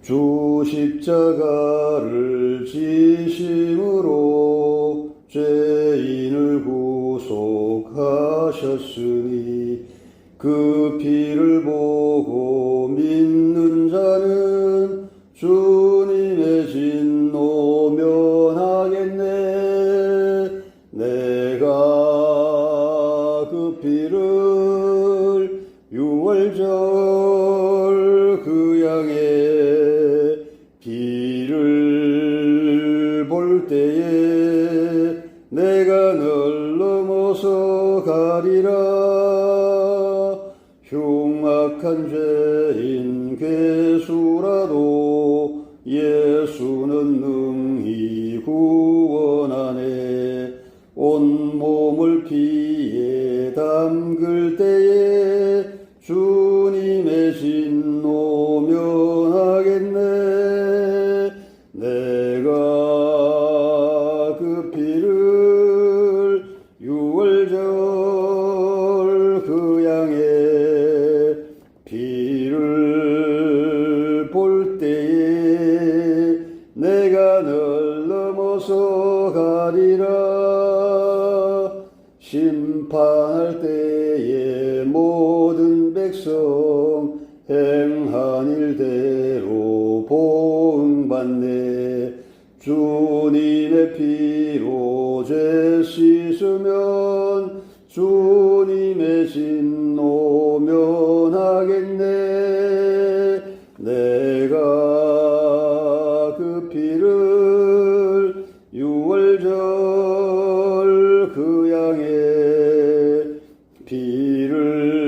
주 십자가를 지심으로 죄인을 구속하셨으니 그 피를 보고 믿는 자는 주님의 진노 면하겠네. 내가 그 피를 유월절 그 양의 피를 볼 때에 내가 널 넘어서 가리라. 흉악한 죄인 괴수라도 예수는 능히 구원하네. 온몸을 피에 담글 때에 주님의 진노 면하겠네. 내가 그 피를 유월절 그 양의 피를 볼 때에 내가 널 넘어서 가리라. 심판할 때에 모든 백성 행한 일대로 보응받네. 주님의 피로 죄 씻으면 주님의 진노 면하겠네. 내가 그 피를 유월절 그 양의 피를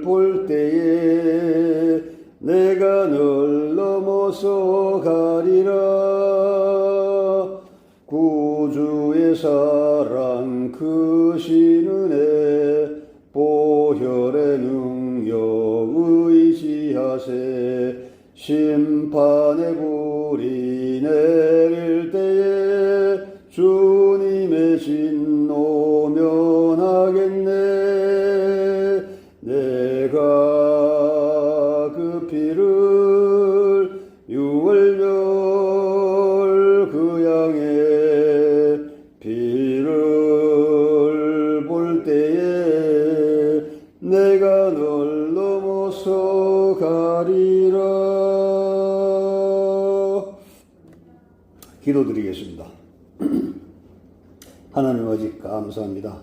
볼 때에 내가 널 넘어서 가리라. 구주의 사랑 크신 은혜 보혈의 능력 의지하세. 심판의 불이 내릴 때에 주님의 진노 면하겠네. 내가 그 피를 유월절 그 양의 피를 볼 때에 내가 널 넘어서 가리라. 기도드리겠습니다. 하나님 아버지 감사합니다.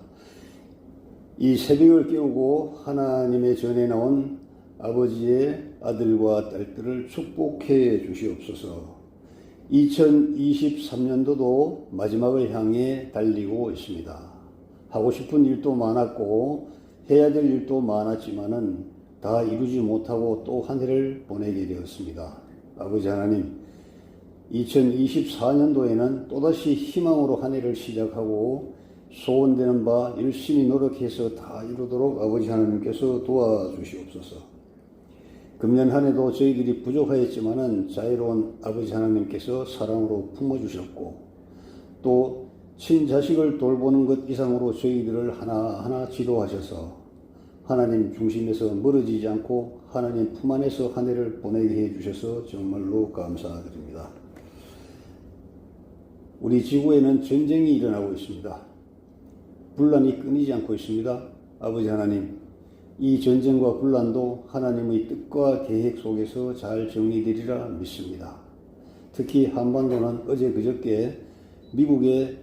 이 새벽을 깨우고 하나님의 전에 나온 아버지의 아들과 딸들을 축복해 주시옵소서. 2023년도도 마지막을 향해 달리고 있습니다. 하고 싶은 일도 많았고 해야 될 일도 많았지만은 다 이루지 못하고 또 한 해를 보내게 되었습니다. 아버지 하나님, 2024년도에는 또다시 희망으로 한 해를 시작하고 소원되는 바 열심히 노력해서 다 이루도록 아버지 하나님께서 도와주시옵소서. 금년 한 해도 저희들이 부족하였지만은 자유로운 아버지 하나님께서 사랑으로 품어주셨고 또 친자식을 돌보는 것 이상으로 저희들을 하나하나 지도하셔서 하나님 중심에서 멀어지지 않고 하나님 품 안에서 한 해를 보내게 해주셔서 정말로 감사드립니다. 우리 지구에는 전쟁이 일어나고 있습니다. 분란이 끊이지 않고 있습니다. 아버지 하나님, 이 전쟁과 분란도 하나님의 뜻과 계획 속에서 잘 정리되리라 믿습니다. 특히 한반도는 어제 그저께 미국의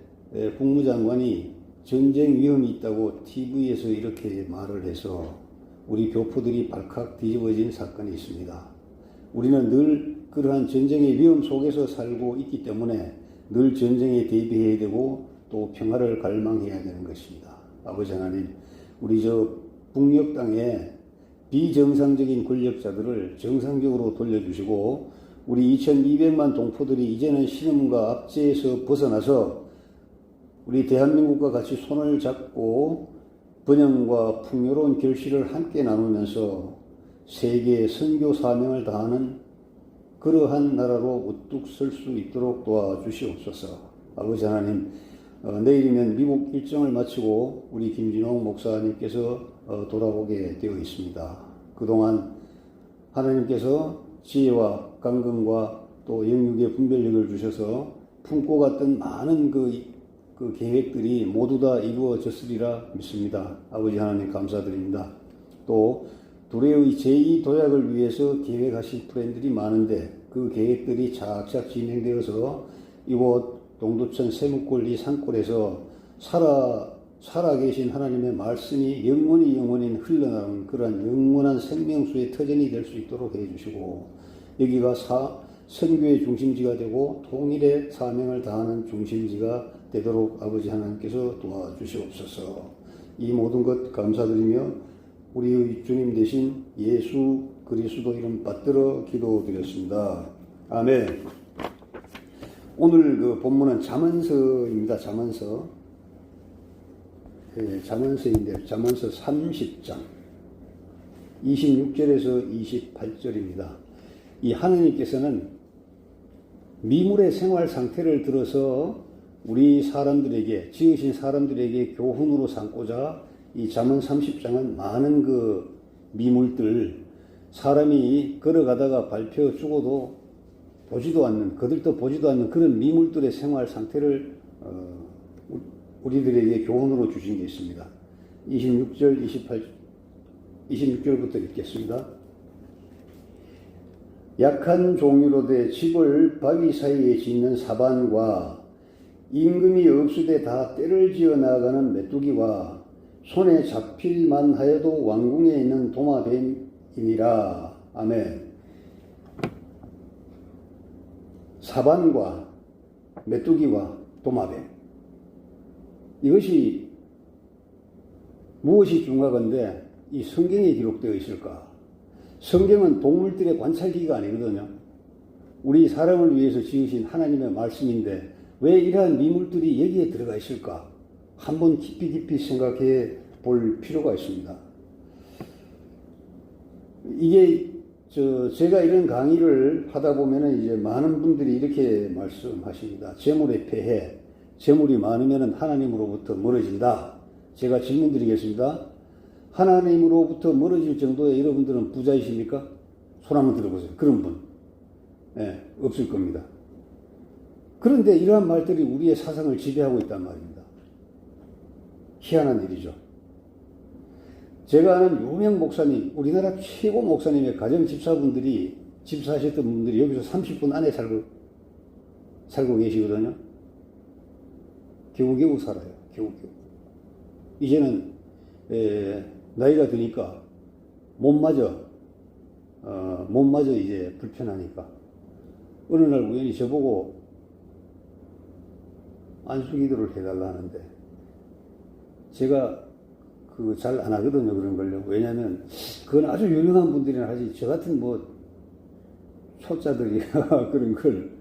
국무장관이 전쟁 위험이 있다고 TV에서 이렇게 말을 해서 우리 교포들이 발칵 뒤집어진 사건이 있습니다. 우리는 늘 그러한 전쟁의 위험 속에서 살고 있기 때문에 늘 전쟁에 대비해야 되고 또 평화를 갈망해야 되는 것입니다. 아버지 하나님, 우리 북녘 땅에 비정상적인 권력자들을 정상적으로 돌려주시고 우리 2200만 동포들이 이제는 신음과 압제에서 벗어나서 우리 대한민국과 같이 손을 잡고 번영과 풍요로운 결실을 함께 나누면서 세계의 선교 사명을 다하는 그러한 나라로 우뚝 설 수 있도록 도와주시옵소서. 아버지 하나님, 내일이면 미국 일정을 마치고 우리 김진홍 목사님께서 돌아오게 되어 있습니다. 그동안 하나님께서 지혜와 강건과 또 영육의 분별력을 주셔서 품고 갔던 많은 그 계획들이 모두 다 이루어졌으리라 믿습니다. 아버지 하나님 감사드립니다. 또 둘의 제2 도약을 위해서 계획하신 플랜들이 많은데 그 계획들이 착착 진행되어서 이곳 동두천 세무골 이 산골에서 살아 계신 하나님의 말씀이 영원히 흘러나오는 그러한 영원한 생명수의 터전이 될 수 있도록 해주시고 여기가 선교의 중심지가 되고 통일의 사명을 다하는 중심지가 되도록 아버지 하나님께서 도와주시옵소서. 이 모든 것 감사드리며 우리의 주님 되신 예수 그리스도 이름 받들어 기도드렸습니다. 아멘. 오늘 그 본문은 잠언서입니다. 잠언서. 잠언서인데 잠언서 30장 26절에서 28절입니다. 이 하느님께서는 미물의 생활 상태를 들어서 우리 사람들에게 지으신 사람들에게 교훈으로 삼고자 이 잠언 30장은 많은 그 미물들 사람이 걸어가다가 밟혀 죽어도 보지도 않는 거들떠 보지도 않는 그런 미물들의 생활 상태를 우리들에게 교훈으로 주신 게 있습니다. 26절부터 읽겠습니다. 약한 종이로 돼 집을 바위 사이에 짓는 사반과 임금이 없으되 다 때를 지어 나가는 메뚜기와 손에 잡힐만 하여도 왕궁에 있는 도마뱀이니라. 아멘. 사반과 메뚜기와 도마뱀. 이것이 무엇이 중요한데 이 성경에 기록되어 있을까? 성경은 동물들의 관찰기가 아니거든요. 우리 사람을 위해서 지으신 하나님의 말씀인데 왜 이러한 미물들이 여기에 들어가 있을까? 한번 깊이 생각해 볼 필요가 있습니다. 이게 제가 이런 강의를 하다 보면은 이제 많은 분들이 이렇게 말씀하십니다. 재물의 폐해, 재물이 많으면은 하나님으로부터 멀어진다. 제가 질문 드리겠습니다. 하나님으로부터 멀어질 정도의 여러분들은 부자이십니까? 손 한번 들어보세요. 그런 분. 네, 없을 겁니다. 그런데 이러한 말들이 우리의 사상을 지배하고 있단 말입니다. 희한한 일이죠. 제가 아는 유명 목사님, 우리나라 최고 목사님의 가정 집사분들이, 집사하셨던 분들이 여기서 30분 안에 살고 계시거든요. 겨우겨우 살아요. 겨우겨우. 이제는, 나이가 드니까 몸마저 이제 불편하니까. 어느 날 우연히 저보고 안수기도를 해달라 하는데, 제가 잘 안 하거든요, 그런 걸요. 왜냐면, 그건 아주 유명한 분들이나 하지, 저 같은 초짜들이 그런 걸.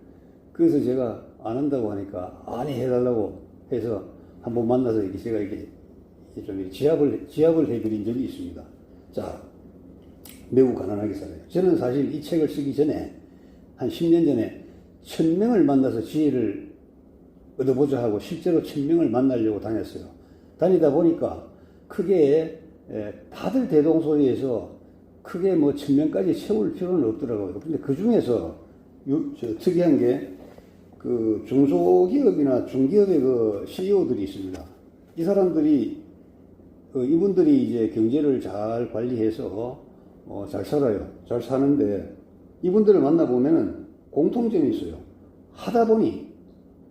그래서 제가 안 한다고 하니까, 아니, 해달라고 해서 한번 만나서 제가 이렇게 좀 지압을 해드린 적이 있습니다. 자, 매우 가난하게 살아요. 저는 사실 이 책을 쓰기 전에, 한 10년 전에 1000명을 만나서 지혜를 얻어보자 하고 실제로 1000명을 만나려고 다녔어요. 다니다 보니까 크게 다들 대동소이해서 크게 1000명까지 채울 필요는 없더라고요. 근데 그 중에서 특이한 게 그 중소기업이나 중기업의 그 CEO들이 있습니다. 이 사람들이 이분들이 이제 경제를 잘 관리해서 잘 살아요. 잘 사는데 이분들을 만나보면은 공통점이 있어요. 하다 보니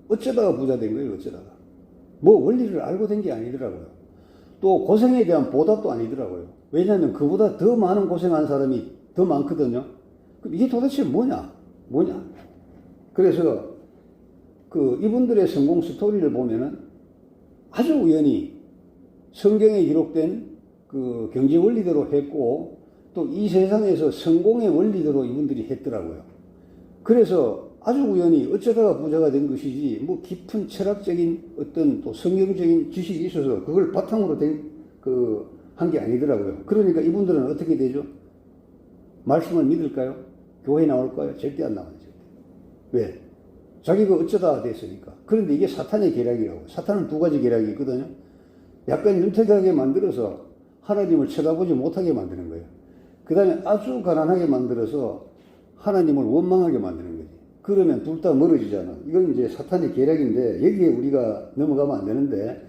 어쩌다가 부자 된 거예요. 어쩌다가. 원리를 알고 된 게 아니더라고요. 또 고생에 대한 보답도 아니더라고요. 왜냐하면 그보다 더 많은 고생한 사람이 더 많거든요. 이게 도대체 뭐냐? 그래서 이분들의 성공 스토리를 보면은 아주 우연히 성경에 기록된 그 경제 원리대로 했고 또 이 세상에서 성공의 원리대로 이분들이 했더라고요. 그래서 아주 우연히 어쩌다가 부자가 된 것이지 깊은 철학적인 어떤 또 성경적인 지식이 있어서 그걸 바탕으로 한 게 아니더라고요. 그러니까 이분들은 어떻게 되죠? 말씀을 믿을까요? 교회 나올까요? 절대 안 나와요. 왜? 자기가 어쩌다 됐으니까. 그런데 이게 사탄의 계략이라고. 사탄은 두 가지 계략이 있거든요. 약간 윤택하게 만들어서 하나님을 쳐다보지 못하게 만드는 거예요. 그 다음에 아주 가난하게 만들어서 하나님을 원망하게 만드는 거지. 그러면 둘 다 멀어지잖아. 이건 이제 사탄의 계략인데 여기에 우리가 넘어가면 안 되는데,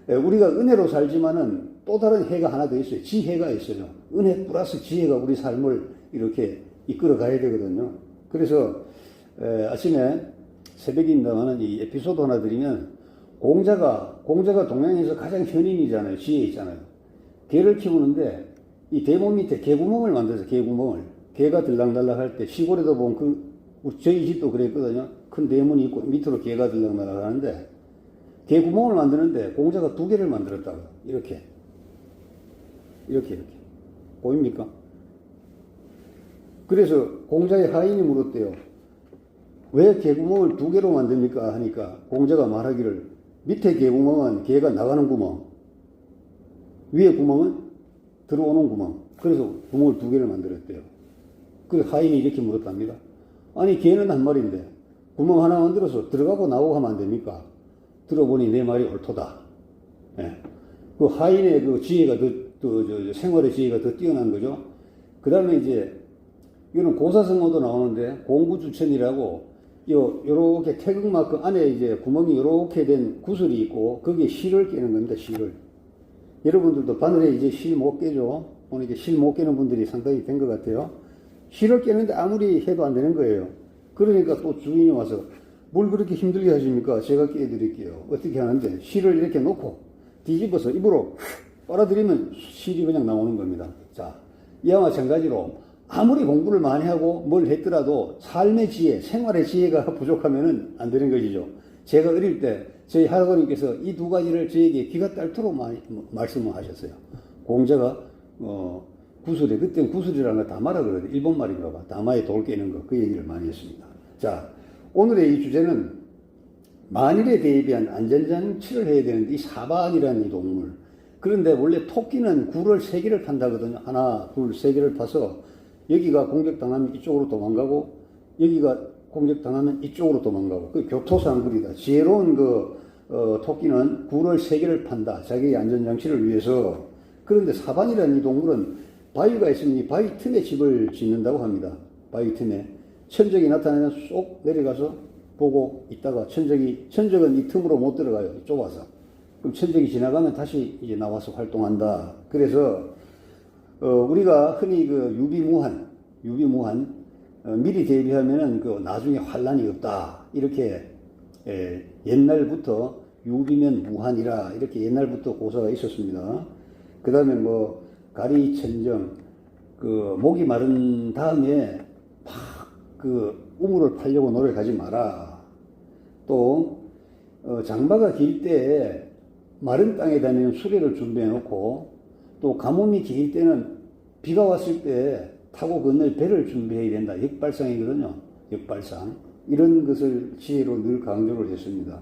우리가 은혜로 살지만은 또 다른 해가 하나 더 있어요. 지혜가 있어요. 은혜 플러스 지혜가 우리 삶을 이렇게 이끌어 가야 되거든요. 그래서 아침에 새벽입니다만은 이 에피소드 하나 드리면, 공자가 동양에서 가장 현인이잖아요. 지혜 있잖아요. 개를 키우는데 이 대문 밑에 개구멍을 만들어서, 개가 들락날락 할 때 시골에도 보면 저희 집도 그랬거든요. 큰 대문이 있고 밑으로 개가 들락날락 하는데, 개구멍을 만드는데 공자가 2개를 만들었다고. 이렇게 보입니까? 그래서 공자의 하인이 물었대요. 왜 개구멍을 2개로 만듭니까? 하니까 공자가 말하기를, 밑에 개구멍은 개가 나가는 구멍, 위에 구멍은 들어오는 구멍. 그래서 구멍을 2개를 만들었대요. 그래서 하인이 이렇게 물었답니다. 아니, 개는 한 마리인데 구멍 하나 만들어서 들어가고 나오고 하면 안 됩니까? 들어보니 내 말이 옳도다. 예. 그 하인의 그 지혜가 생활의 지혜가 더 뛰어난 거죠. 그 다음에 이제, 이거는 고사성어도 나오는데, 공구주천이라고, 요렇게 태극마크 안에 이제 구멍이 요렇게 된 구슬이 있고, 거기에 실을 깨는 겁니다, 실을. 여러분들도 바늘에 이제 실 못 깨죠? 오늘 이제 실 못 깨는 분들이 상당히 된 것 같아요. 실을 깨는데 아무리 해도 안 되는 거예요. 그러니까 또 주인이 와서, 뭘 그렇게 힘들게 하십니까? 제가 깨드릴게요. 어떻게 하는데, 실을 이렇게 놓고 뒤집어서 입으로 빨아들이면 실이 그냥 나오는 겁니다. 자, 이와 마찬가지로 아무리 공부를 많이 하고 뭘 했더라도 삶의 지혜, 생활의 지혜가 부족하면은 안 되는 것이죠. 제가 어릴 때 저희 할아버님께서 이 2가지를 저에게 귀가 닳도록 많이 말씀을 하셨어요. 공자가 구슬에, 그때는 구슬이라는 거 다마라 그러거든요. 일본 말인가 봐. 다마에 돌 깨는 거, 그 얘기를 많이 했습니다. 자, 오늘의 이 주제는 만일에 대비한 안전장치를 해야 되는데, 이 사반이라는 이 동물. 그런데 원래 토끼는 굴을 3개를 판다거든요. 하나, 둘, 3개를 파서 여기가 공격당하면 이쪽으로 도망가고, 여기가 공격당하면 이쪽으로 도망가고, 그 교토상굴이다. 지혜로운 토끼는 굴을 3개를 판다. 자기의 안전장치를 위해서. 그런데 사반이라는 이 동물은 바위가 있으면 이 바위 틈에 집을 짓는다고 합니다. 바위 틈에. 천적이 나타나면 쏙 내려가서 보고 있다가 천적은 이 틈으로 못 들어가요. 좁아서. 그럼 천적이 지나가면 다시 이제 나와서 활동한다. 그래서, 우리가 흔히 유비무한, 미리 대비하면은 나중에 환란이 없다. 이렇게, 옛날부터 유비면 무한이라 이렇게 옛날부터 고사가 있었습니다. 그 다음에 가리천정, 목이 마른 다음에 우물을 파려고 노력하지 마라. 또, 장마가 길 때 마른 땅에 다니는 수레를 준비해 놓고, 또 가뭄이 길 때는 비가 왔을 때 타고 건널 배를 준비해야 된다. 역발상이거든요. 역발상. 이런 것을 지혜로 늘 강조를 했습니다.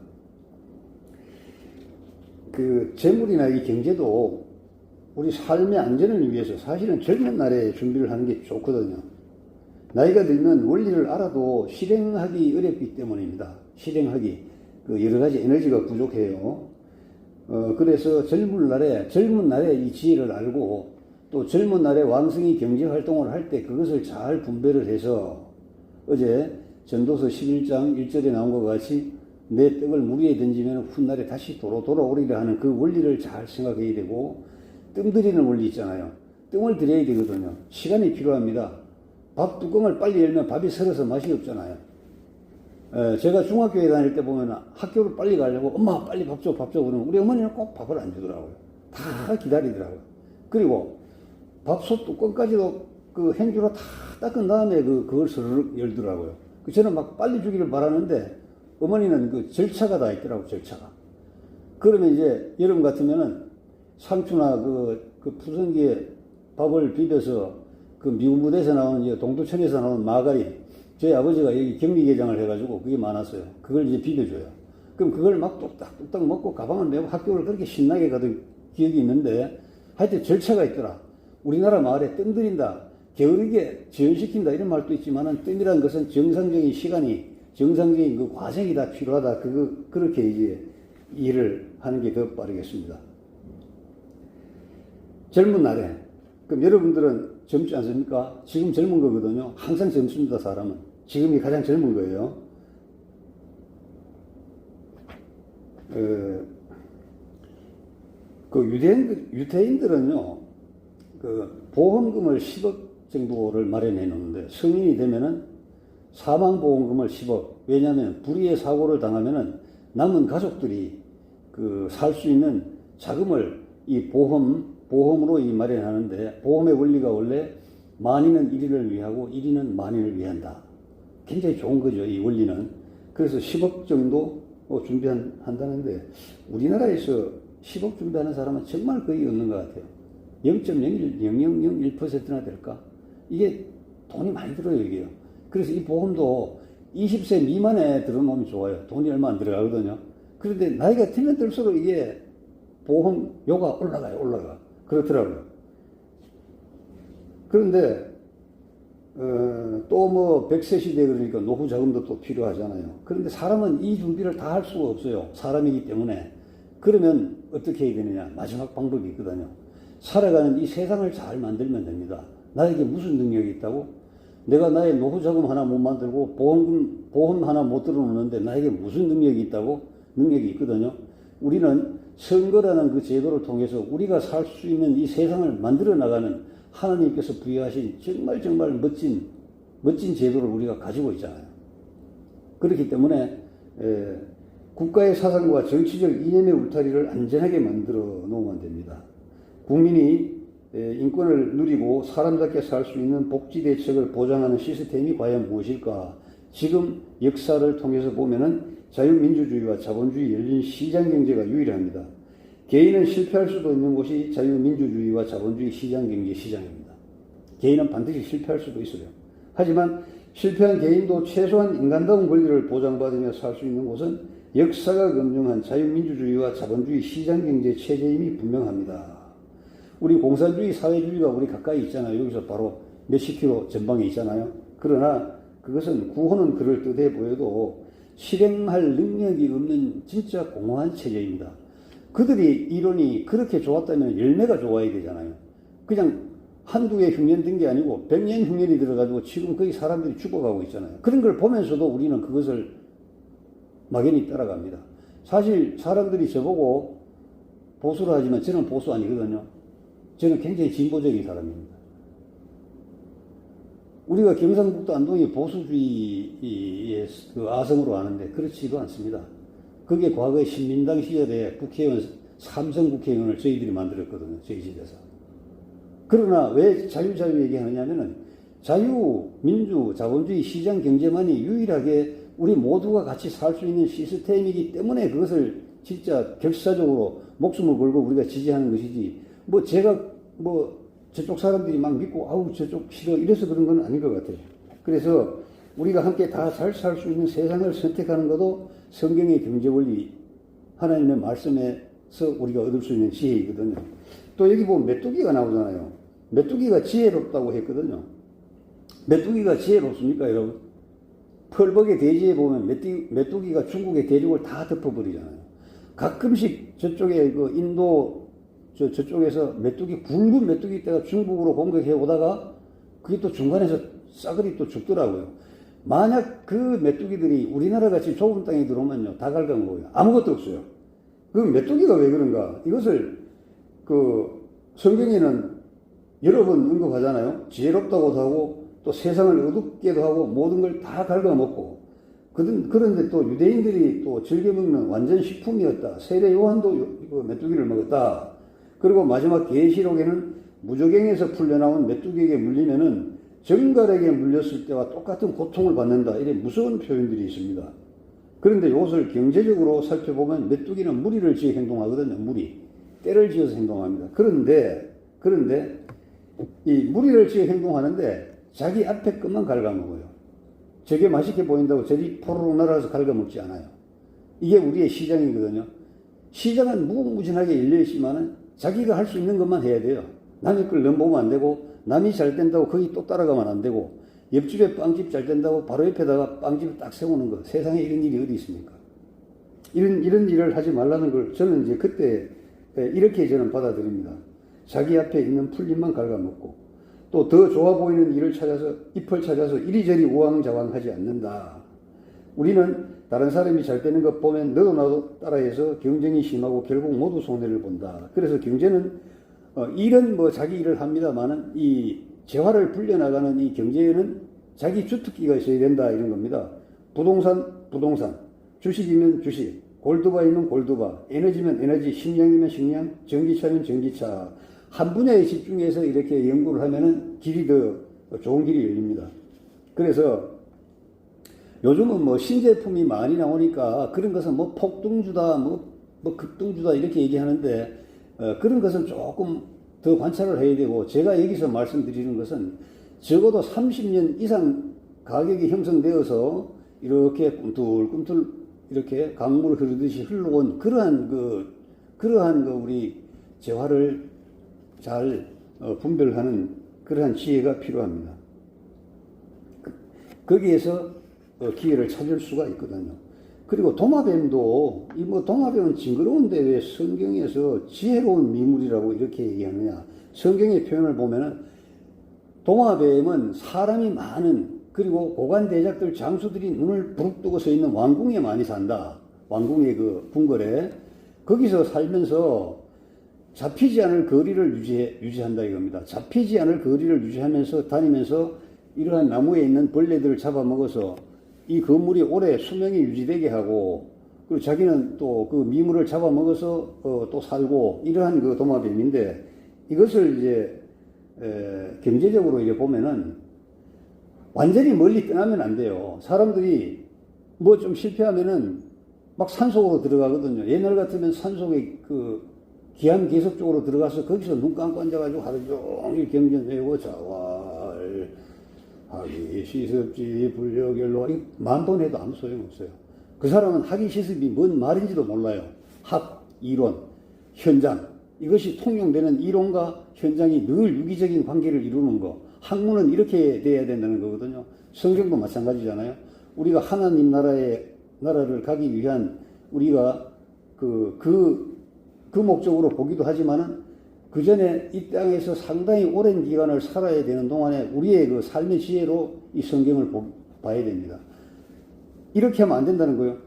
재물이나 이 경제도 우리 삶의 안전을 위해서 사실은 젊은 날에 준비를 하는 게 좋거든요. 나이가 들면 원리를 알아도 실행하기 어렵기 때문입니다. 실행하기. 여러 가지 에너지가 부족해요. 그래서 젊은 날에 이 지혜를 알고, 또 젊은 날에 왕성히 경제 활동을 할 때 그것을 잘 분배를 해서, 어제 전도서 11장 1절에 나온 것 같이 내 떡을 물 위에 던지면 훗날에 다시 도로 돌아오리라 하는 그 원리를 잘 생각해야 되고, 뜸 들이는 원리 있잖아요. 뜸을 들여야 되거든요. 시간이 필요합니다. 밥 뚜껑을 빨리 열면 밥이 설어서 맛이 없잖아요. 제가 중학교에 다닐 때 보면 학교를 빨리 가려고 엄마 빨리 밥 줘 그러면 우리 어머니는 꼭 밥을 안 주더라고요. 다 기다리더라고요. 그리고 밥솥 뚜껑까지도 행주로 다 닦은 다음에 그걸 스르륵 열더라고요. 저는 막 빨리 주기를 바라는데 어머니는 절차가 다 있더라고요. 절차가. 그러면 이제 여름 같으면은 상추나 푸성기에 밥을 비벼서 미군 부대에서 나오는 동두천에서 나오는 마가린, 저희 아버지가 여기 격리개장을 해가지고 그게 많았어요. 그걸 이제 비벼줘요. 그럼 그걸 막 뚝딱 먹고 가방을 메고 학교를 그렇게 신나게 가던 기억이 있는데, 하여튼 절차가 있더라. 우리나라 말에 뜸 들인다, 게으르게 지연시킨다 이런 말도 있지만은, 뜸이라는 것은 정상적인 시간이, 정상적인 과정이 다 필요하다. 그렇게 이제 이해를 하는 게 더 빠르겠습니다. 젊은 날에, 그럼 여러분들은 젊지 않습니까? 지금 젊은 거거든요. 항상 젊습니다, 사람은. 지금이 가장 젊은 거예요. 유대인들은요, 보험금을 10억 정도를 마련해 놓는데, 성인이 되면은 사망보험금을 10억. 왜냐하면 불의의 사고를 당하면은 남은 가족들이 살 수 있는 자금을 이 보험으로 마련하는데, 보험의 원리가 원래 만인은 일인을 위하고 일인은 만인을 위한다. 굉장히 좋은 거죠, 이 원리는. 그래서 10억 정도 준비한다는데, 우리나라에서 10억 준비하는 사람은 정말 거의 없는 것 같아요. 0.00001%나 될까? 이게 돈이 많이 들어요, 이게요. 그래서 이 보험도 20세 미만에 들어놓으면 좋아요. 돈이 얼마 안 들어가거든요. 그런데 나이가 들면 들수록 이게 보험료가 올라가. 그렇더라고요. 그런데, 또 100세 시대 그러니까 노후 자금도 또 필요하잖아요. 그런데 사람은 이 준비를 다 할 수가 없어요. 사람이기 때문에. 그러면 어떻게 해야 되느냐? 마지막 방법이 있거든요. 살아가는 이 세상을 잘 만들면 됩니다. 나에게 무슨 능력이 있다고? 내가 나의 노후 자금 하나 못 만들고 보험 하나 못 들어놓는데 나에게 무슨 능력이 있다고? 능력이 있거든요. 우리는 선거라는 그 제도를 통해서 우리가 살 수 있는 이 세상을 만들어 나가는 하나님께서 부여하신 정말 멋진 제도를 우리가 가지고 있잖아요. 그렇기 때문에 국가의 사상과 정치적 이념의 울타리를 안전하게 만들어 놓으면 됩니다. 국민이 인권을 누리고 사람답게 살 수 있는 복지 대책을 보장하는 시스템이 과연 무엇일까? 지금 역사를 통해서 보면은 자유민주주의와 자본주의 열린 시장경제가 유일합니다. 개인은 실패할 수도 있는 곳이 자유민주주의와 자본주의 시장경제 시장입니다. 개인은 반드시 실패할 수도 있어요. 하지만 실패한 개인도 최소한 인간다운 권리를 보장받으며 살 수 있는 곳은 역사가 검증한 자유민주주의와 자본주의 시장경제 체제임이 분명합니다. 우리 공산주의 사회주의가 우리 가까이 있잖아요. 여기서 바로 몇십 킬로 전방에 있잖아요. 그러나 그것은 구호는 그럴듯해 보여도 실행할 능력이 없는 진짜 공허한 체제입니다. 그들이 이론이 그렇게 좋았다면 열매가 좋아야 되잖아요. 그냥 한두 개 흉년 든 게 아니고 100년 흉년이 들어가지고 지금 거의 사람들이 죽어가고 있잖아요. 그런 걸 보면서도 우리는 그것을 막연히 따라갑니다. 사실 사람들이 저보고 보수를 하지만 저는 보수 아니거든요. 저는 굉장히 진보적인 사람입니다. 우리가 경상북도 안동이 보수주의의 아성으로 아는데 그렇지도 않습니다. 그게 과거에 신민당 시절에 국회의원, 삼성 국회의원을 저희들이 만들었거든요. 저희 집에서. 그러나 왜 자유 얘기하느냐면은 자유, 민주, 자본주의 시장 경제만이 유일하게 우리 모두가 같이 살 수 있는 시스템이기 때문에 그것을 진짜 결사적으로 목숨을 걸고 우리가 지지하는 것이지, 제가 저쪽 사람들이 막 믿고 아우 저쪽 싫어 이래서 그런 건 아닌 것 같아요. 그래서 우리가 함께 다 잘 살 수 있는 세상을 선택하는 것도 성경의 경제원리, 하나님의 말씀에서 우리가 얻을 수 있는 지혜이거든요. 또 여기 보면 메뚜기가 나오잖아요. 메뚜기가 지혜롭다고 했거든요. 메뚜기가 지혜롭습니까, 여러분? 펄벅의 대지에 보면 메뚜기가 중국의 대륙을 다 덮어버리잖아요. 가끔씩 저쪽에 인도 저쪽에서 굵은 메뚜기 떼가 중국으로 공격해 오다가 그게 또 중간에서 싸그리 또 죽더라고요. 만약 그 메뚜기들이 우리나라 같이 좁은 땅에 들어오면요, 다 갉아먹어요. 아무것도 없어요. 그 메뚜기가 왜 그런가? 이것을 성경에는 여러 번 언급하잖아요. 지혜롭다고도 하고 또 세상을 어둡게도 하고 모든 걸 다 갉아먹고. 그런데 또 유대인들이 또 즐겨 먹는 완전 식품이었다. 세례 요한도 메뚜기를 먹었다. 그리고 마지막 계시록에는 무저갱에서 풀려나온 메뚜기에게 물리면은 정갈에게 물렸을 때와 똑같은 고통을 받는다. 이런 무서운 표현들이 있습니다. 그런데 이것을 경제적으로 살펴보면 메뚜기는 무리를 지어 행동하거든요. 때를 지어서 행동합니다. 그런데 이 무리를 지어 행동하는데 자기 앞에 것만 갉아먹어요. 저게 맛있게 보인다고 저리 포로로 날아가서 갉아먹지 않아요. 이게 우리의 시장이거든요. 시장은 무궁무진하게 열려있지만은 자기가 할 수 있는 것만 해야 돼요. 남의 걸 넘보면 안 되고, 남이 잘 된다고 거기 또 따라가면 안 되고, 옆집에 빵집 잘 된다고 바로 옆에다가 빵집을 딱 세우는 것. 세상에 이런 일이 어디 있습니까? 이런 일을 하지 말라는 걸 저는 이제 그때 이렇게 저는 받아들입니다. 자기 앞에 있는 풀잎만 갉아먹고, 또 더 좋아 보이는 일을 찾아서 잎을 찾아서 이리저리 우왕좌왕하지 않는다. 우리는 다른 사람이 잘 되는 것 보면 너도 나도 따라해서 경쟁이 심하고 결국 모두 손해를 본다. 그래서 경제는 일은 뭐 자기 일을 합니다만은 이 재화를 불려나가는 이 경제에는 자기 주특기가 있어야 된다 이런 겁니다. 부동산, 주식이면 주식, 골드바이면 골드바, 에너지면 에너지, 식량이면 식량, 전기차면 전기차. 한 분야에 집중해서 이렇게 연구를 하면은 길이 더 좋은 길이 열립니다. 그래서 요즘은 뭐 신제품이 많이 나오니까 그런 것은 뭐 폭등주다, 뭐 급등주다 이렇게 얘기하는데 그런 것은 조금 더 관찰을 해야 되고, 제가 여기서 말씀드리는 것은 적어도 30년 이상 가격이 형성되어서 이렇게 꿈틀꿈틀 이렇게 강물 흐르듯이 흘러온 그러한 우리 재화를 잘 분별하는 그러한 지혜가 필요합니다. 거기에서 기회를 찾을 수가 있거든요. 그리고 도마뱀도, 도마뱀은 징그러운데 왜 성경에서 지혜로운 미물이라고 이렇게 얘기하느냐. 성경의 표현을 보면은 도마뱀은 사람이 많은, 그리고 고관대작들 장수들이 눈을 부릅뜨고 서 있는 왕궁에 많이 산다. 왕궁의 그 궁궐에. 거기서 살면서 잡히지 않을 거리를 유지한다 이겁니다. 잡히지 않을 거리를 유지하면서 다니면서 이러한 나무에 있는 벌레들을 잡아먹어서 이 건물이 오래 수명이 유지되게 하고, 그리고 자기는 또 그 미물을 잡아먹어서 또 살고, 이러한 그 도마뱀인데, 이것을 이제 경제적으로 이렇게 보면은 완전히 멀리 떠나면 안 돼요. 사람들이 뭐 좀 실패하면은 막 산속으로 들어가거든요. 옛날 같으면 산속에 그 기한 계속 쪽으로 들어가서 거기서 눈 감고 앉아가지고 하루 종일 경전되고 자활하기 시습지 불려결로 만 번 해도 아무 소용없어요. 그 사람은 하기 시습이 뭔 말인지도 몰라요. 학, 이론, 현장, 이것이 통용되는 이론과 현장이 늘 유기적인 관계를 이루는 거. 학문은 이렇게 돼야 된다는 거거든요. 성경도 마찬가지잖아요. 우리가 하나님 나라를 가기 위한 우리가 그 목적으로 보기도 하지만은 그 전에 이 땅에서 상당히 오랜 기간을 살아야 되는 동안에 우리의 그 삶의 지혜로 이 성경을 봐야 됩니다. 이렇게 하면 안 된다는 거예요.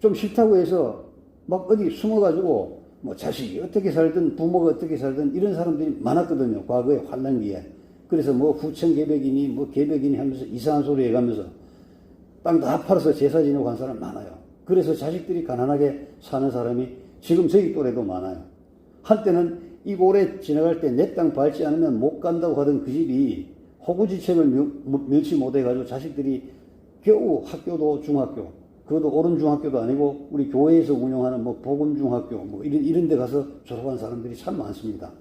좀 싫다고 해서 막 어디 숨어가지고 뭐 자식이 어떻게 살든 부모가 어떻게 살든 이런 사람들이 많았거든요. 과거의 환란기에. 그래서 뭐 후천개벽이니 뭐 개벽이니 하면서 이상한 소리 해가면서 땅 다 팔아서 제사 지내고 한 사람 많아요. 그래서 자식들이 가난하게 사는 사람이 지금 저희 또래도 많아요. 한때는 이 고래 지나갈 때 내 땅 밟지 않으면 못 간다고 하던 그 집이 호구지책을 면치 못해가지고 자식들이 겨우 학교도 중학교, 그것도 옳은 중학교도 아니고 우리 교회에서 운영하는 뭐 복음중학교 뭐 이런 데 가서 졸업한 사람들이 참 많습니다.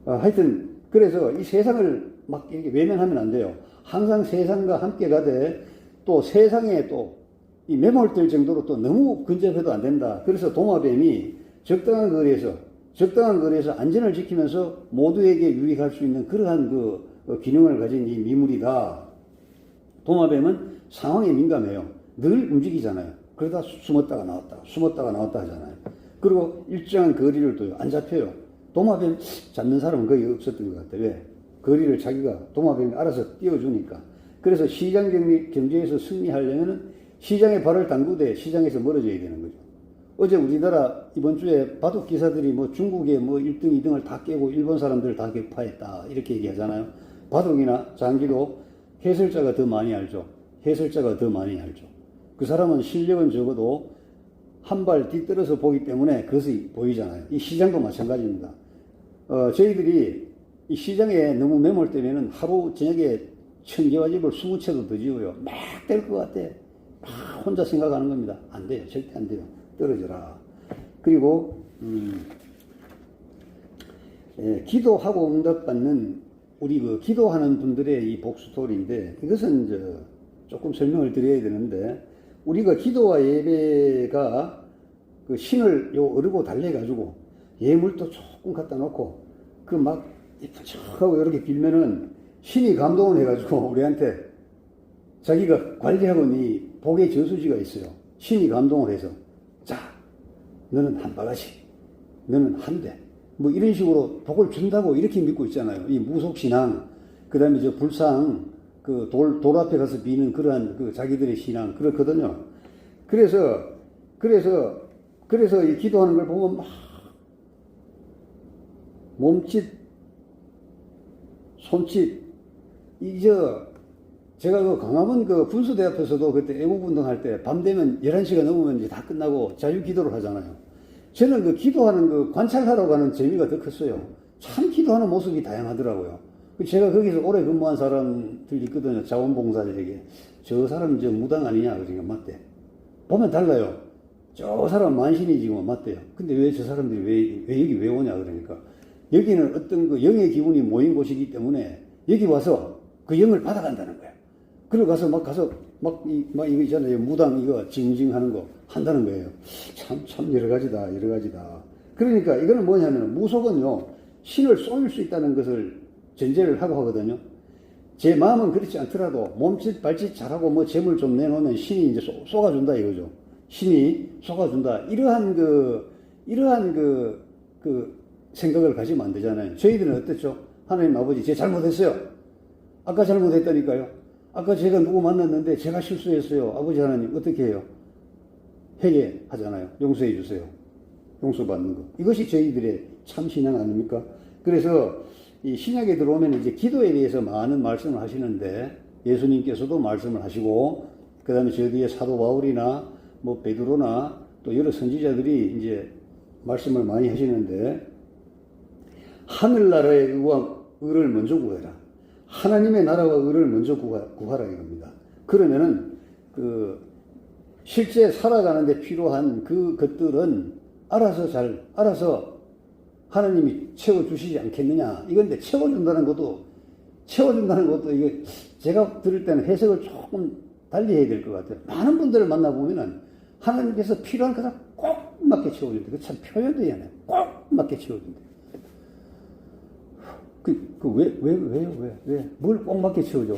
하여튼 그래서 이 세상을 막 이렇게 외면하면 안 돼요. 항상 세상과 함께 가되 또 세상에 또 이 매몰될 정도로 또 너무 근접해도 안 된다. 그래서 도마뱀이 적당한 거리에서 안전을 지키면서 모두에게 유익할 수 있는 그러한 그 기능을 가진 이 미물이다. 도마뱀은 상황에 민감해요. 늘 움직이잖아요. 그러다 숨었다가 나왔다 하잖아요. 그리고 일정한 거리를 둬요. 안 잡혀요. 도마뱀 잡는 사람은 거의 없었던 것 같아요. 왜? 거리를 도마뱀이 알아서 띄워주니까. 그래서 시장 경제에서 승리하려면은 시장에 발을 담그되 시장에서 멀어져야 되는 거죠. 어제 우리나라 이번 주에 바둑 기사들이 뭐 중국의 뭐 1등, 2등을 다 깨고 일본 사람들을 다 격파했다. 이렇게 얘기하잖아요. 바둑이나 장기도 해설자가 더 많이 알죠. 그 사람은 실력은 적어도 한 발 뒤떨어서 보기 때문에 그것이 보이잖아요. 이 시장도 마찬가지입니다. 저희들이 이 시장에 너무 매몰되면은 하루 저녁에 1000개와 집을 20채도 더 지어요. 막 될 것 같아. 막 혼자 생각하는 겁니다. 안 돼요. 절대 안 돼요. 떨어져라. 그리고 기도하고 응답받는 우리 그 기도하는 분들의 이 복스토리인데, 이것은 조금 설명을 드려야 되는데, 우리가 기도와 예배가 그 신을 어르고 달래가지고 예물도 조금 갖다 놓고 그 막 이쁜 척하고 이렇게 빌면은 신이 감동을 해가지고 우리한테 자기가 관리하고 이 복의 저수지가 있어요. 신이 감동을 해서 자, 너는 한 바가지, 너는 한 대, 뭐 이런 식으로 복을 준다고 이렇게 믿고 있잖아요. 이 무속신앙. 그 다음에 저 불상, 그 돌 앞에 가서 비는 그러한 그 자기들의 신앙, 그렇거든요. 그래서 이 기도하는 걸 보면 막 몸짓, 손짓, 제가 그 강화문 그 분수대 앞에서도 그때 애국운동할 때 밤 되면 11시가 넘으면 이제 다 끝나고 자유 기도를 하잖아요. 저는 그 기도하는 그 관찰하러 가는 재미가 더 컸어요. 참 기도하는 모습이 다양하더라고요. 제가 거기서 오래 근무한 사람들이 있거든요. 자원봉사자에게. 저 사람 저 무당 아니냐? 그러니까 맞대. 보면 달라요. 저 사람 만신이지 뭐 맞대요. 근데 왜 저 사람들이 왜 여기 왜 오냐? 그러니까. 여기는 어떤 그 영의 기운이 모인 곳이기 때문에 여기 와서 그 영을 받아간다는 거예요. 그리고 막 이거 있잖아요. 무당 이거 징징하는 거 한다는 거예요. 참 여러 가지다. 그러니까 이거는 뭐냐면 무속은요, 신을 쏘일 수 있다는 것을 전제를 하고 하거든요. 제 마음은 그렇지 않더라도 몸짓 발짓 잘하고 뭐 재물 좀 내놓으면 신이 이제 쏘가준다 이거죠. 신이 쏘가준다. 이러한 그 생각을 가지면 안 되잖아요. 저희들은 어땠죠? 하나님 아버지, 제가 잘못했어요. 아까 잘못했다니까요. 아까 제가 누구 만났는데 제가 실수했어요. 아버지 하나님 어떻게 해요? 회개하잖아요. 용서해 주세요. 용서받는 거. 이것이 저희들의 참 신앙 아닙니까? 그래서 이 신약에 들어오면 이제 기도에 대해서 많은 말씀을 하시는데, 예수님께서도 말씀을 하시고, 그 다음에 저 뒤에 사도 바울이나 뭐 베드로나 또 여러 선지자들이 이제 말씀을 많이 하시는데, 하늘나라의 의를 먼저 구해라. 하나님의 나라와 의를 먼저 구하라 이겁니다. 그러면은 실제 살아가는데 필요한 그것들은 알아서 하나님이 채워주시지 않겠느냐. 이건데 채워준다는 것도 이게 제가 들을 때는 해석을 조금 달리 해야 될 것 같아요. 많은 분들을 만나보면은 하나님께서 필요한 것을 꼭 맞게 채워준다. 그 참 표현도 해야 꼭 맞게 채워준다. 왜? 뭘 꼭 맞게 채워줘?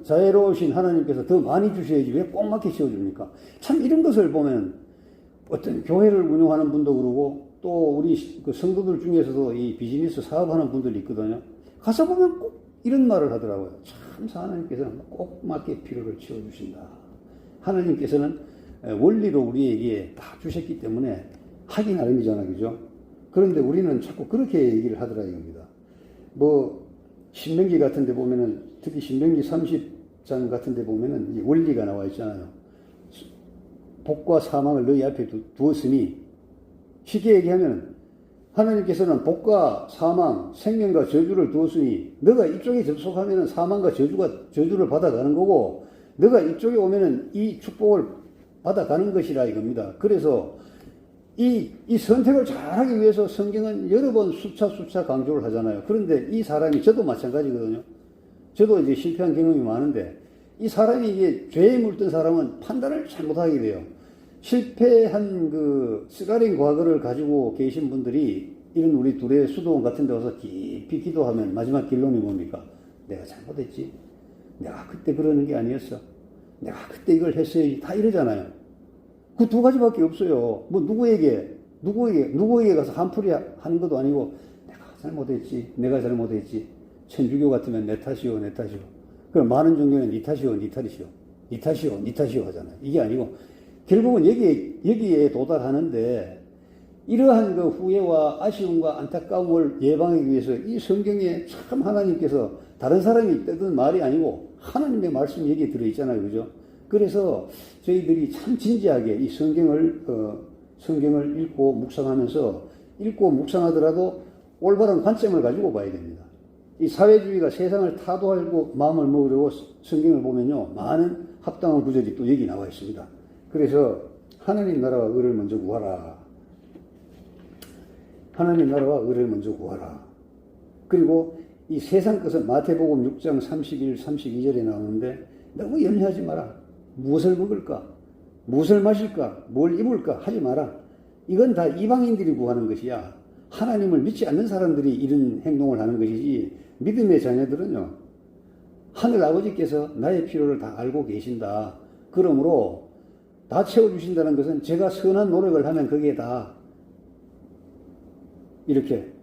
자애로우신 하나님께서 더 많이 주셔야지 왜 꼭 맞게 채워줍니까? 참 이런 것을 보면 어떤 교회를 운영하는 분도 그러고 또 우리 그 성도들 중에서도 이 비즈니스 사업하는 분들이 있거든요. 가서 보면 꼭 이런 말을 하더라고요. 참 하나님께서는 꼭 맞게 필요를 채워주신다. 하나님께서는 원리로 우리에게 다 주셨기 때문에 하기 나름이잖아요. 그죠? 그런데 우리는 자꾸 그렇게 얘기를 하더라 이겁니다. 뭐 신명기 같은 데 보면은, 특히 신명기 30장 같은 데 보면은 이 원리가 나와 있잖아요. 복과 사망을 너희 앞에 두었으니, 쉽게 얘기하면 하나님께서는 복과 사망, 생명과 저주를 두었으니 너가 이쪽에 접속하면은 사망과 저주를 받아가는 거고, 너가 이쪽에 오면은 이 축복을 받아가는 것이라 이겁니다. 그래서 이 선택을 잘하기 위해서 성경은 여러 번 수차 강조를 하잖아요. 그런데 이 사람이, 저도 마찬가지거든요. 저도 이제 실패한 경험이 많은데, 이 사람이 이게 죄에 물든 사람은 판단을 잘못하게 돼요. 실패한 그 쓰가린 과거를 가지고 계신 분들이 이런 우리 둘의 수도원 같은 데 와서 깊이 기도하면 마지막 결론이 뭡니까? 내가 잘못했지. 내가 그때 그러는 게 아니었어. 내가 그때 이걸 했어야지. 다 이러잖아요. 그 두 가지밖에 없어요. 뭐 누구에게 가서 한풀이 하는 것도 아니고, 내가 잘못했지. 천주교 같으면 내 탓이요. 그럼 많은 종교는 니 탓이요 하잖아요. 이게 아니고 결국은 여기에 도달하는데, 이러한 그 후회와 아쉬움과 안타까움을 예방하기 위해서 이 성경에 참 하나님께서, 다른 사람이 뜨던 말이 아니고 하나님의 말씀이 여기에 들어있잖아요. 그죠? 그래서 저희들이 참 진지하게 이 성경을 읽고 묵상하더라도 올바른 관점을 가지고 봐야 됩니다. 이 사회주의가 세상을 타도하고 마음을 먹으려고 성경을 보면요, 많은 합당한 구절이 또 여기 나와 있습니다. 그래서 하나님 나라와 의를 먼저 구하라. 하나님 나라와 의를 먼저 구하라. 그리고 이 세상 것은 마태복음 6장 31, 32절에 나오는데, 너무 염려하지 마라. 무엇을 먹을까? 무엇을 마실까? 뭘 입을까? 하지 마라. 이건 다 이방인들이 구하는 것이야. 하나님을 믿지 않는 사람들이 이런 행동을 하는 것이지, 믿음의 자녀들은요, 하늘 아버지께서 나의 필요를 다 알고 계신다. 그러므로 다 채워주신다는 것은 제가 선한 노력을 하면 거기에 다 이렇게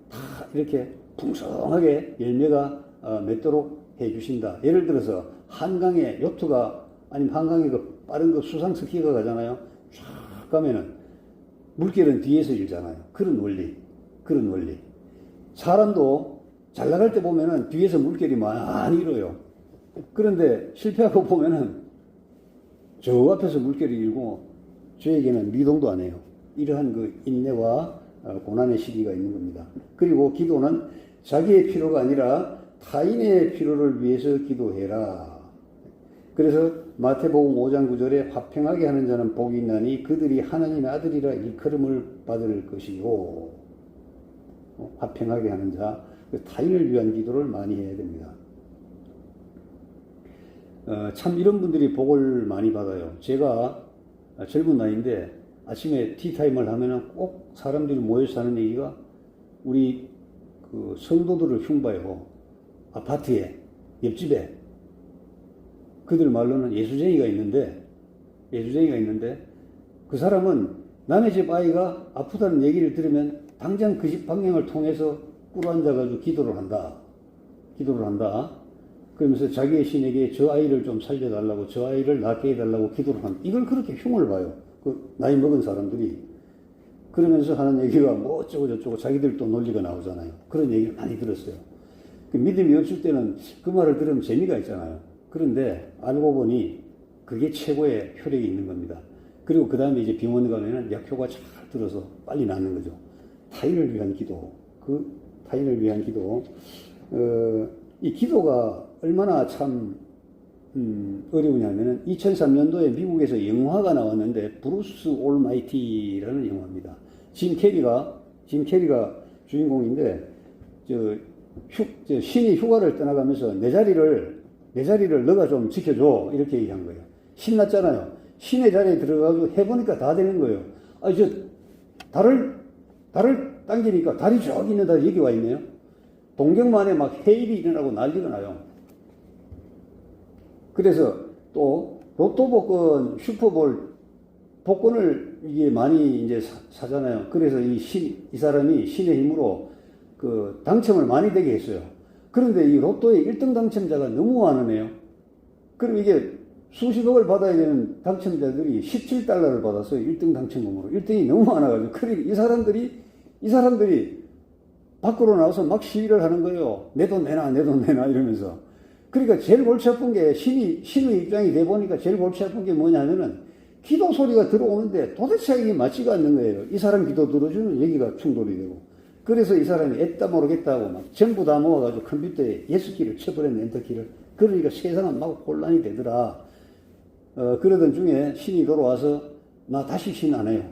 풍성하게 열매가 맺도록 해 주신다. 예를 들어서 한강에 요트가 아니면 한강에 그 빠른 그 수상 스키가 가잖아요. 쫙 가면은 물결은 뒤에서 일잖아요. 그런 원리. 사람도 잘 나갈 때 보면은 뒤에서 물결이 많이 일어요. 그런데 실패하고 보면은 저 앞에서 물결이 일고 저에게는 미동도 안 해요. 이러한 그 인내와 고난의 시기가 있는 겁니다. 그리고 기도는 자기의 필요가 아니라 타인의 필요를 위해서 기도해라. 그래서 마태복음 5장 9절에 화평하게 하는 자는 복이 있나니 그들이 하나님의 아들이라 일컬음을 받을 것이고, 화평하게 하는 자, 타인을 위한 기도를 많이 해야 됩니다. 참 이런 분들이 복을 많이 받아요. 제가 젊은 나이인데 아침에 티타임을 하면은 꼭 사람들이 모여서 하는 얘기가 우리 그 성도들을 흉봐요. 아파트에, 옆집에. 그들 말로는 예수쟁이가 있는데 그 사람은 남의 집 아이가 아프다는 얘기를 들으면 당장 그 집 방향을 통해서 꿇어앉아가지고 기도를 한다. 그러면서 자기의 신에게 저 아이를 좀 살려달라고, 저 아이를 낫게 해달라고 기도를 한다. 이걸 그렇게 흉을 봐요. 그 나이 먹은 사람들이. 그러면서 하는 얘기가 뭐 어쩌고 저쩌고 자기들도 논리가 나오잖아요. 그런 얘기를 많이 들었어요. 그 믿음이 없을 때는 그 말을 들으면 재미가 있잖아요. 그런데 알고 보니 그게 최고의 효력이 있는 겁니다. 그리고 그 다음에 이제 병원 가면은 약효가 잘 들어서 빨리 낫는 거죠. 타인을 위한 기도. 이 기도가 얼마나 참 어려우냐면은 2003년도에 미국에서 영화가 나왔는데 브루스 올마이티라는 영화입니다. 짐 캐리가 주인공인데 신이 휴가를 떠나가면서 내 자리를 너가 좀 지켜줘 이렇게 얘기한 거예요. 신났잖아요. 신의 자리에 들어가서 해보니까 다 되는 거예요. 달을 당기니까 달이 저기 있는 달이 여기 와 있네요. 동경만에 막 해일이 일어나고 난리가 나요. 그래서 또 로또 복권, 슈퍼볼 복권을 이게 많이 이제 사잖아요. 그래서 이 사람이 신의 힘으로 그 당첨을 많이 되게 했어요. 그런데 이 로또의 1등 당첨자가 너무 많으네요. 그럼 이게 수십억을 받아야 되는 당첨자들이 17달러를 받았어요. 1등 당첨금으로. 1등이 너무 많아가지고. 그러니까 이 사람들이 밖으로 나와서 막 시위를 하는 거예요. 내 돈 내놔 이러면서. 그러니까 제일 골치 아픈 게 신의 입장이 돼 보니까 제일 골치 아픈 게 뭐냐면은 기도 소리가 들어오는데 도대체 이게 맞지가 않는 거예요. 이 사람 기도 들어주는 얘기가 충돌이 되고. 그래서 이 사람이 애따 모르겠다 하고 막 전부 다 모아가지고 컴퓨터에 예스키를 쳐버렸네, 엔터키를. 그러니까 세상은 막 혼란이 되더라. 그러던 중에 신이 돌아와서 나 다시 신 안 해요.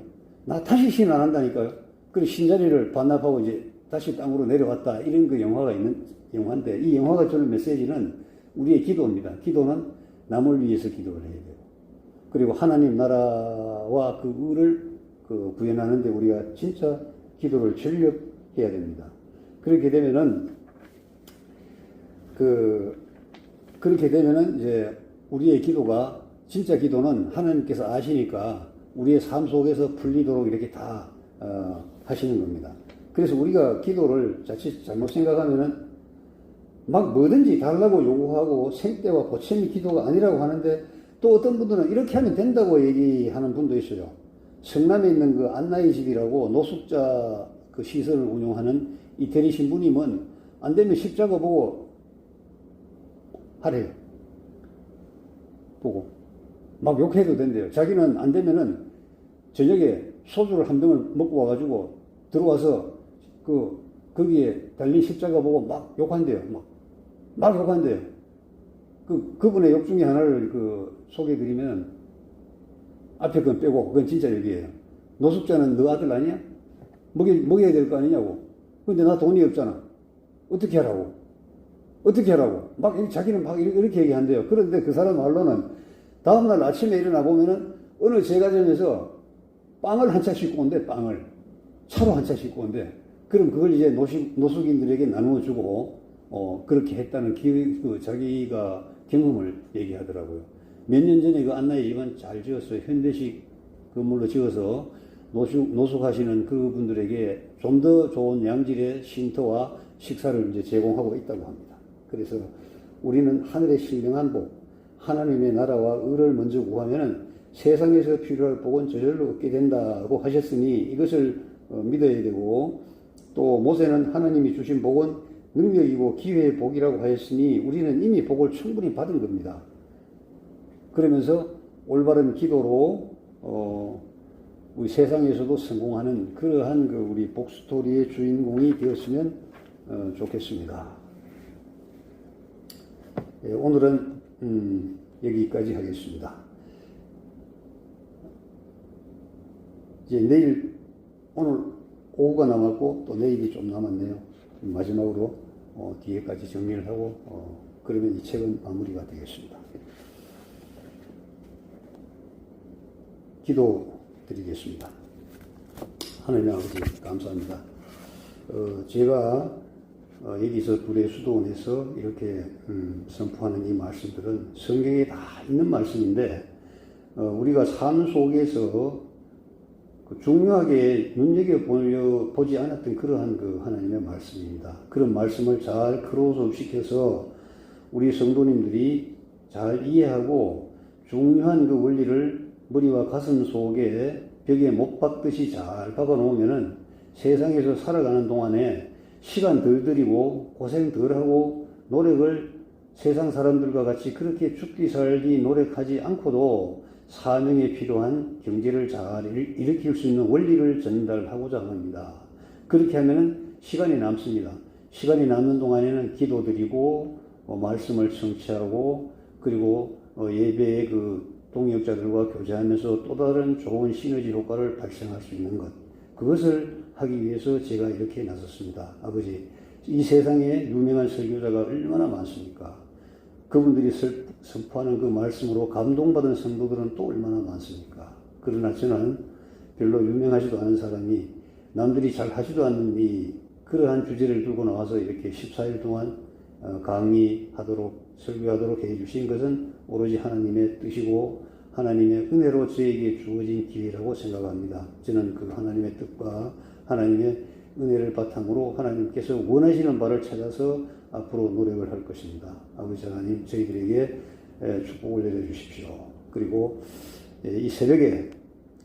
나 다시 신 안 한다니까요. 그리고 신자리를 반납하고 이제 다시 땅으로 내려왔다. 이런 그 영화가 있는 영화인데 이 영화가 주는 메시지는 우리의 기도입니다. 기도는 남을 위해서 기도를 해야 돼요. 그리고 하나님 나라와 그 의를 구현하는데 우리가 진짜 기도를 전력해야 됩니다. 그렇게 되면은 이제 우리의 기도가 진짜 기도는 하나님께서 아시니까 우리의 삶 속에서 풀리도록 이렇게 다 하시는 겁니다. 그래서 우리가 기도를 자칫 잘못 생각하면은 막 뭐든지 달라고 요구하고 생떼와 보탬이 기도가 아니라고 하는데 또 어떤 분들은 이렇게 하면 된다고 얘기하는 분도 있어요. 성남에 있는 그 안나의 집이라고 노숙자 그 시설을 운영하는 이태리 신부님은 안 되면 십자가 보고 하래요. 보고. 막 욕해도 된대요. 자기는 안 되면은 저녁에 소주를 한 병을 먹고 와가지고 들어와서 거기에 달린 십자가 보고 막 욕한대요. 막 욕한대요. 그분의 욕 중에 하나를 소개해드리면 앞에 건 빼고 그건 진짜 욕이에요. 노숙자는 너 아들 아니야? 먹여야 될 거 아니냐고. 근데 나 돈이 없잖아. 어떻게 하라고? 막 자기는 막 이렇게 얘기한대요. 그런데 그 사람 말로는 다음날 아침에 일어나 보면은 어느 제과점에서 빵을 한 차 싣고 온대. 차로 한 차 싣고 온대. 그럼 그걸 이제 노숙인들에게 나누어 주고 그렇게 했다는 자기가 경험을 얘기하더라고요. 몇 년 전에 그 안나의 집은 잘 지었어요. 현대식 건물로 지어서 노숙하시는 그분들에게 좀 더 좋은 양질의 쉼터와 식사를 이제 제공하고 있다고 합니다. 그래서 우리는 하늘의 신령한 복, 하나님의 나라와 의를 먼저 구하면은 세상에서 필요할 복은 저절로 얻게 된다고 하셨으니 이것을 믿어야 되고, 또 모세는 하나님이 주신 복은 능력이고 기회의 복이라고 하였으니 우리는 이미 복을 충분히 받은 겁니다. 그러면서 올바른 기도로 우리 세상에서도 성공하는 그러한 우리 복스토리의 주인공이 되었으면 좋겠습니다. 오늘은 여기까지 하겠습니다. 이제 내일, 오늘 오후가 남았고 또 내일이 좀 남았네요. 마지막으로 뒤에까지 정리를 하고 그러면 이 책은 마무리가 되겠습니다. 기도 드리겠습니다. 하나님 아버지 감사합니다. 제가 여기서 불의 수도원에서 이렇게 선포하는 이 말씀들은 성경에 다 있는 말씀인데 우리가 삶 속에서 중요하게 눈여겨보지 않았던 그러한 하나님의 말씀입니다. 그런 말씀을 잘 크로즈업시켜서 우리 성도님들이 잘 이해하고 중요한 원리를 머리와 가슴 속에 벽에 못 박듯이 잘 박아 놓으면은 세상에서 살아가는 동안에 시간 덜 들이고 고생 덜 하고 노력을 세상 사람들과 같이 그렇게 죽기 살기 노력하지 않고도 사명에 필요한 경제를 잘 일으킬 수 있는 원리를 전달하고자 합니다. 그렇게 하면은 시간이 남습니다. 시간이 남는 동안에는 기도 드리고 말씀을 성취하고 그리고 예배의 동역자들과 교제하면서 또 다른 좋은 시너지 효과를 발생할 수 있는 것, 그것을 하기 위해서 제가 이렇게 나섰습니다. 아버지, 이 세상에 유명한 설교자가 얼마나 많습니까? 그분들이 선포하는 그 말씀으로 감동받은 성도들은 또 얼마나 많습니까? 그러나 저는 별로 유명하지도 않은 사람이 남들이 잘 하지도 않는 그러한 주제를 들고 나와서 이렇게 14일 동안 강의하도록 설교하도록 해주신 것은 오로지 하나님의 뜻이고 하나님의 은혜로 저에게 주어진 기회라고 생각합니다. 저는 그 하나님의 뜻과 하나님의 은혜를 바탕으로 하나님께서 원하시는 바를 찾아서 앞으로 노력을 할 것입니다. 아버지 하나님, 저희들에게 축복을 내려주십시오. 그리고 이 새벽에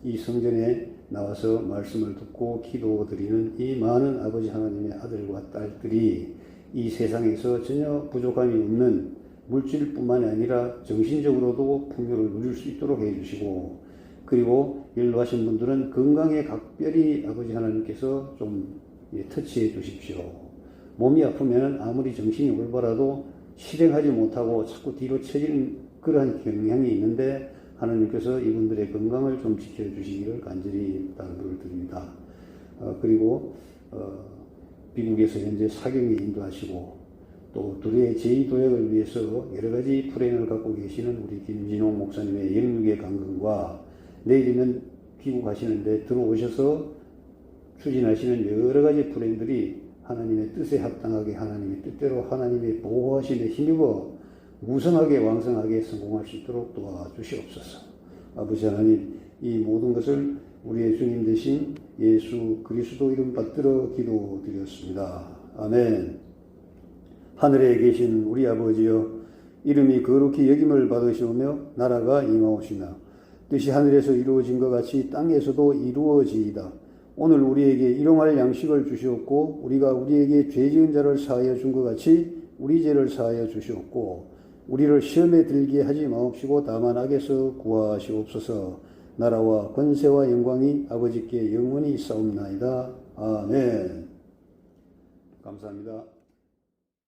이 성전에 나와서 말씀을 듣고 기도드리는 이 많은 아버지 하나님의 아들과 딸들이 이 세상에서 전혀 부족함이 없는 물질뿐만이 아니라 정신적으로도 풍요를 누릴 수 있도록 해주시고, 그리고 연로하신 분들은 건강에 각별히 아버지 하나님께서 좀 터치해 주십시오. 몸이 아프면 아무리 정신이 올바라도 실행하지 못하고 자꾸 뒤로 처지는 그러한 경향이 있는데 하나님께서 이분들의 건강을 좀 지켜주시기를 간절히 당부를 드립니다. 그리고 미국에서 현재 사경에 인도하시고 또 둘의 제2도약을 위해서 여러 가지 플랜을 갖고 계시는 우리 김진홍 목사님의 영육의 강건과 내일이면 귀국하시는데 들어오셔서 추진하시는 여러 가지 플랜들이 하나님의 뜻에 합당하게 하나님의 뜻대로 하나님의 보호하심에 힘입어 무성하게 왕성하게 성공할 수 있도록 도와주시옵소서. 아버지 하나님, 이 모든 것을 우리의 주님 되신 예수 그리스도 이름 받들어 기도드렸습니다. 아멘. 하늘에 계신 우리 아버지여, 이름이 거룩히 여김을 받으시오며 나라가 임하옵시며 뜻이 하늘에서 이루어진 것 같이 땅에서도 이루어지이다. 오늘 우리에게 일용할 양식을 주시옵고 우리가 우리에게 죄 지은 자를 사하여 준 것 같이 우리 죄를 사하여 주시옵고 우리를 시험에 들게 하지 마옵시고 다만 악에서 구하시옵소서. 나라와 권세와 영광이 아버지께 영원히 있사옵나이다. 아멘. 감사합니다.